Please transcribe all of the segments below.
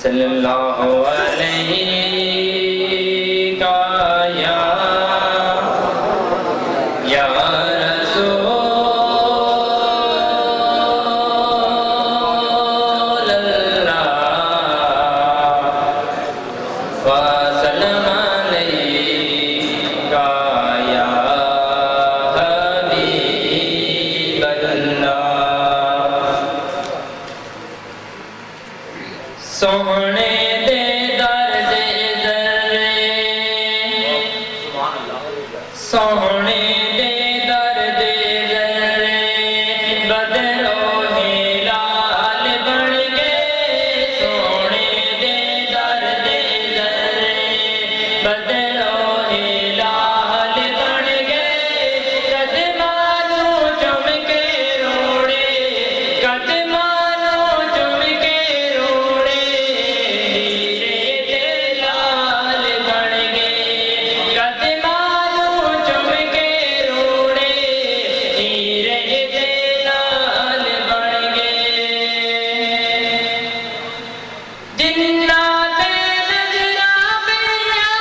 सल्लल्लाहु अलैहि या रसूल अल्लाह व सल्लम अलैका या हबीब अल्लाह। सोहने दे दर्दे ज़र्रे, सोहने दे दर्दे ज़र्रे बदरो हिलाल बन गए। सोहने दे दर्दे ज़र्रे बदरो हिलाल बन गए। कदमानो चुम के रोड़े, कदमानो चुम के रोड़े हीरे लाल बन गए। कदमानो चुम के रोड़े हीरे लाल बन गए। जिन्नाते नजरा बिया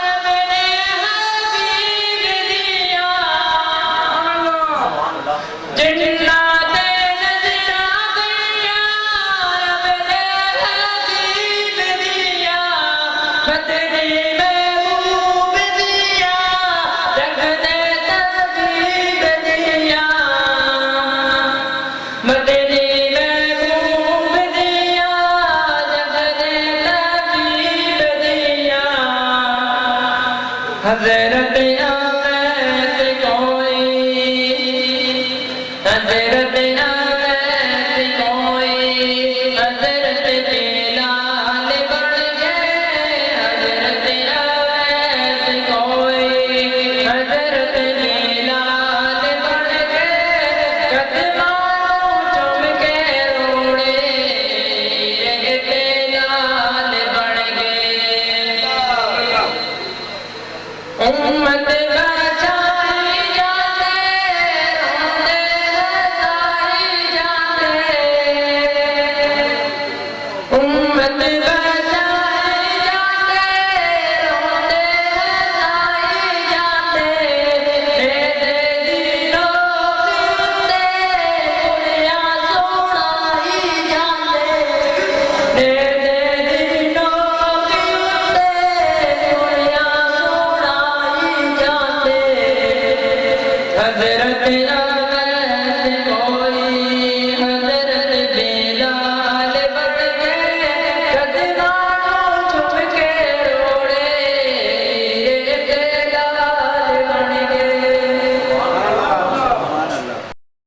रब ने हबीब दिया। जिन्नाते नजरा बिया रब ने हबीब दिया। मदनी महबूब दिया, जग ने तबीब दिया। मदनी महबूब दिया, जग ने तबीब दिया। हज़रत अवैस कोई, हज़रत अवैस कोई हज़रत बिलाल बन गए। हज़रत अवैस कोई हज़रत बिलाल बन गए। कदमा